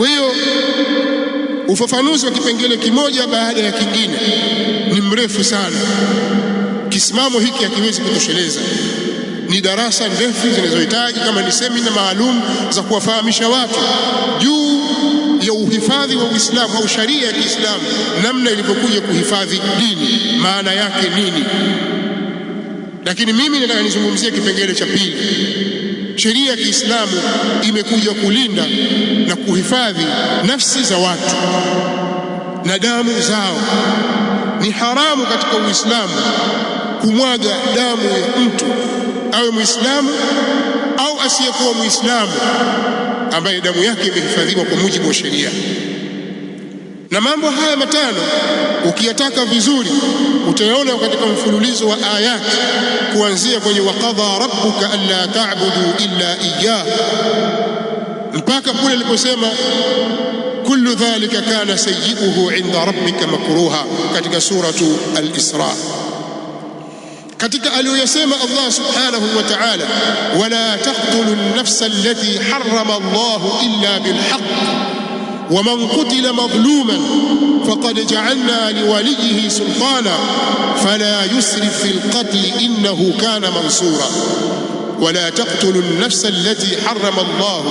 Kwa hiyo ufafanuzi wa kipengele kimoja baada ya kingine ni mrefu sana. Kisimamo hiki hakiwezi kutosheleza, ni darasa ndefu zinazohitaji kama ni semina maalum za kuwafahamisha watu juu ya uhifadhi wa Uislamu au sharia ya Kiislamu, namna ilivyokuja kuhifadhi dini, maana yake nini. Lakini mimi nataka nizungumzie kipengele cha pili. Sheria ya Kiislamu imekuja kulinda na kuhifadhi nafsi za watu na damu zao. Ni haramu katika Uislamu kumwaga damu ya mtu, awe Muislamu au asiyekuwa Muislamu, ambaye damu yake imehifadhiwa kwa mujibu wa sheria. Na mambo haya matano ukiyataka vizuri utayaona katika mfululizo wa ayati, kuanzia kwenye waqadha rabbuka alla ta'budu illa iyyah mpaka kule aliposema kullu dhalika kana sayyi'uhu 'inda rabbika makruha, katika suratu al-Isra. Katika aliyoyasema Allah subhanahu wa ta'ala, wala taqtulu an-nafsa allati harrama Allah illa bilhaqq ومن قتل مظلوما فقد جعلنا لوليه سلطانا فلا يسرف في القتل إنه كان منصورا ولا تقتلوا النفس التي حرم الله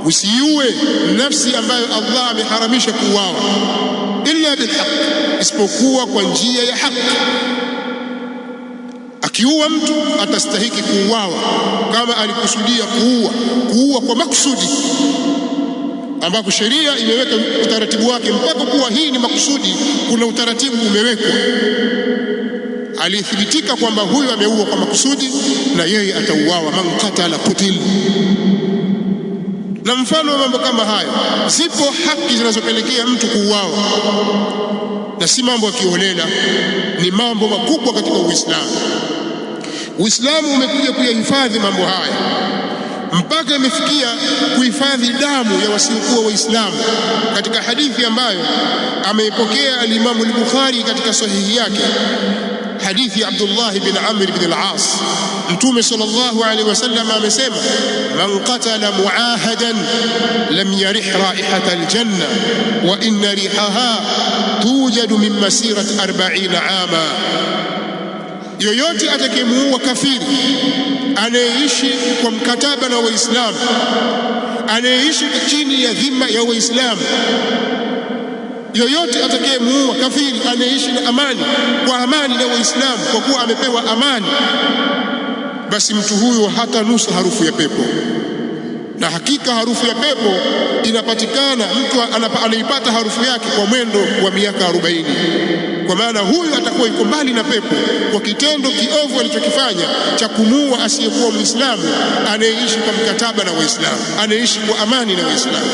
usiue nafsi ambayo Allah ameharamisha kuuawa illa bilhaq, isipokuwa kwa njia ya haki. Akiua mtu atastahiki kuuawa kama alikusudia kuua kwa makusudi, ambapo sheria imeweka utaratibu wake mpaka kuwa hii ni makusudi. Kuna utaratibu umewekwa, alithibitika kwamba huyu ameua kwa makusudi na yeye atauawa. Man qatala qutil. Na mfano wa mambo kama hayo, zipo haki zinazopelekea mtu kuuawa, na si mambo ya kiholela, ni mambo makubwa katika Uislamu. Uislamu umekuja kuyahifadhi mambo haya mpaka imefikia kuhifadhi damu ya wasiokuwa Waislamu. Katika hadithi ambayo ameipokea al-Imamu al-Bukhari katika sahihi yake, hadithi ya Abdullah bin Amr bin al-As, Mtume sallallahu alaihi wasallam amesema, man qatala muahadan lam yarih raihata al-janna wa inna rihaha tujadu min masirati 40 ama. Yoyote atakayemuua kafiri anayeishi kwa mkataba na Waislamu, anayeishi chini ya dhima ya Waislamu, yoyote atakayemuua kafiri anayeishi na amani, kwa amani na Waislamu, kwa kuwa amepewa amani, basi mtu huyo hata nusu harufu ya pepo. Na hakika harufu ya pepo inapatikana, mtu anaipata harufu yake kwa mwendo wa miaka 40. Kwa maana huyu atakuwa yuko mbali na pepo kwa kitendo kiovu alichokifanya cha kumuua asiyekuwa Muislamu anayeishi kwa mkataba na Waislamu, anayeishi kwa amani na Waislamu.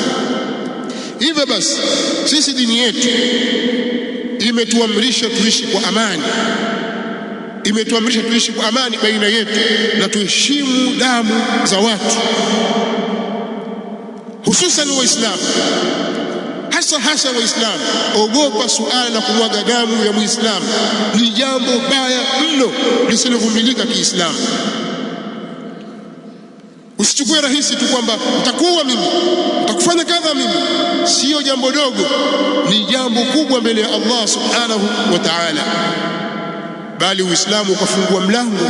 Hivyo basi sisi dini yetu imetuamrisha tuishi kwa amani, imetuamrisha tuishi kwa amani baina yetu na tuheshimu damu za watu, hususan Waislamu, hasa Waislamu. Ogopa suala la kumwaga damu ya Muislamu, ni jambo baya mno lisilovumilika Kiislamu. Usichukue rahisi tu kwamba utakuwa mimi, utakufanya kadha mimi. Sio jambo dogo, ni jambo kubwa mbele ya Allah subhanahu wa ta'ala. Bali Uislamu ukafungua mlango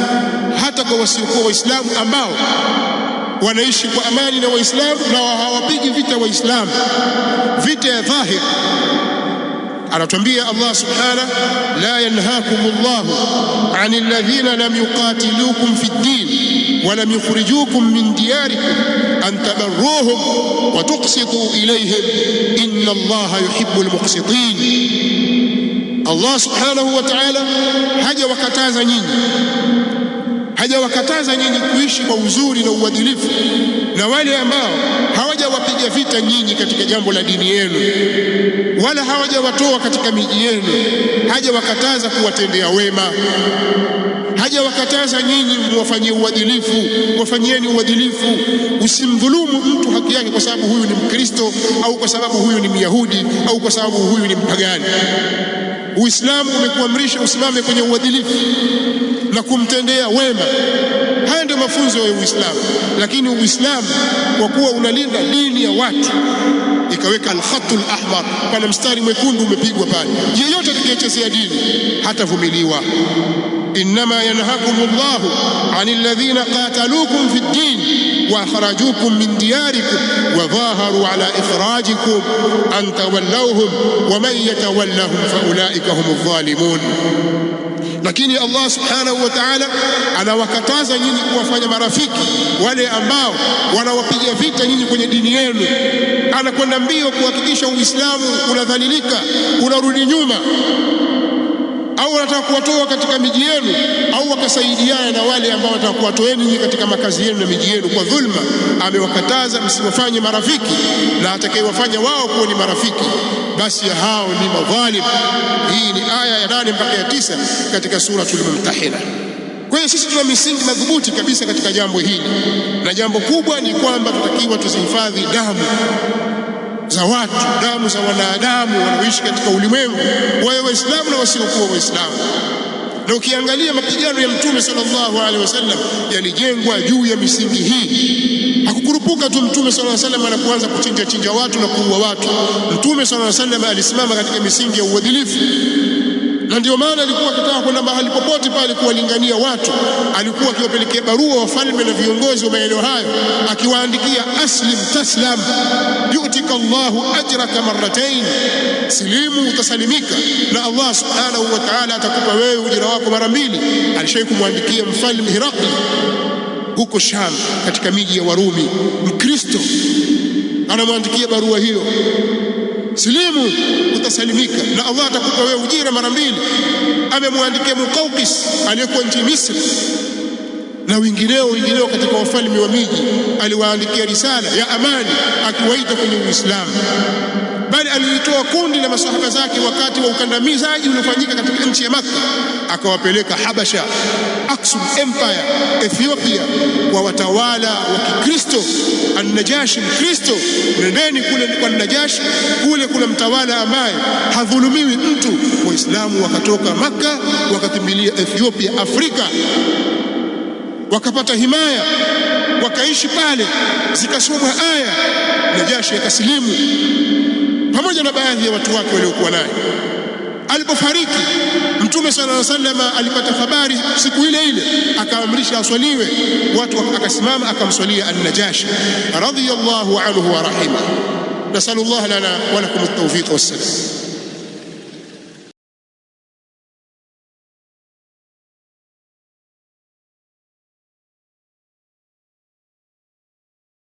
hata kwa wasiokuwa Waislamu ambao wanaishi kwa amani na Waislamu na hawapigi vita Waislamu, vita ya dhahir. Anatuambia Allah subhanahu, la yanhaakumullahu 'anil ladhina lam yuqatilukum fid din wa lam yukhrijukum min diyarikum an tabarruhum wa tuqsitu ilayhim inna Allaha yuhibbul muqsitin. Allah subhanahu wa ta'ala hajawakataza nyinyi kuishi kwa uzuri na uadilifu na wale ambao hawajawapiga vita nyinyi katika jambo la dini yenu, wala hawajawatoa katika miji yenu. Hajawakataza kuwatendea wema, hajawakataza nyinyi muwafanyie uadilifu. Wafanyieni uadilifu. Usimdhulumu mtu haki yake kwa sababu huyu ni Mkristo au kwa sababu huyu ni Myahudi au kwa sababu huyu ni mpagani. Uislamu umekuamrisha usimame kwenye uadilifu na kumtendea wema. Haya ndio mafunzo ya Uislamu. Lakini Uislamu kwa kuwa unalinda dini ya watu, ikaweka al-khatul ahmar, pana mstari mwekundu umepigwa pale. Yeyote atakayechezea dini hatavumiliwa. Innama yanhakumullahu anil ladhina qataluukum fid din wa akhrajukum min diyarikum wa dhaharu ala ikhrajikum an tawallawhum wa man yatawallahum fa ulaika humudh dhalimun. Lakini Allah subhanahu wa ta'ala anawakataza nyinyi kuwafanya marafiki wale ambao wanawapiga vita nyinyi kwenye dini yenu. Anakwenda mbio kuhakikisha Uislamu unadhalilika, unarudi nyuma, au wanataka kuwatoa katika miji yenu, au wakasaidiana na wale ambao wanataka kuwatoeni nyinyi katika makazi yenu na miji yenu kwa dhulma. Amewakataza msiwafanye marafiki, na atakayewafanya wao kuwa ni marafiki basi hao ni madhalim. Hii ni aya ya 8 mpaka ya 9 katika suratul Mumtahina. Kwa hiyo sisi tuna misingi madhubuti kabisa katika jambo hili, na jambo kubwa ni kwamba tutakiwa tuzihifadhi damu za watu, damu za wanadamu wanaoishi katika ulimwengu, wawe Waislamu na wasiokuwa Waislamu. Na ukiangalia mapigano ya Mtume sallallahu alaihi wasallam yalijengwa juu ya misingi hii. Hakukurupuka tu Mtume sallallahu alaihi wasallam anapoanza kuchinja watu na kuua watu. Mtume sallallahu alaihi wasallam alisimama katika misingi ya uadilifu, na ndio maana alikuwa akitaka kwenda mahali popote pale kuwalingania watu, alikuwa akiwapelekea barua wafalme na viongozi wa maeneo hayo, akiwaandikia aslim taslam yu'tika Allahu ajraka marratayn, silimu utasalimika na Allah subhanahu wa ta'ala atakupa wewe ujira wako mara mbili. Alishawahi kumwandikia mfalme Hirakli huko Sham katika miji ya Warumi, Mkristo, anamwandikia barua hiyo, silimu utasalimika na Allah atakupa wewe ujira mara mbili. Amemwandikia Muqawqis aliyekuwa nchini Misri na wengineo katika wafalme wa miji, aliwaandikia risala ya amani akiwaita kwenye Uislamu. Bali alilitoa kundi la masahaba zake wakati wa ukandamizaji uliofanyika katika nchi ya Makka, akawapeleka Habasha, Aksum Empire, Ethiopia, kwa watawala wa Kikristo. An-Najashi Mkristo, nendeni kule kwa Najashi, kule kuna mtawala ambaye hadhulumiwi mtu. Waislamu wakatoka Makka wakakimbilia Ethiopia, Afrika, wakapata himaya, wakaishi pale, zikasomwa aya, Najashi akasilimu pamoja na baadhi ya watu wake waliokuwa naye. Alipofariki Mtume sallallahu alaihi wasallam alipata habari siku ile ile, akaamrisha aswaliwe, watu akasimama akamswalia An-Najashi radhiyallahu anhu wa rahimah. Nasallallahu lana wa lakum at-tawfiq was-salam.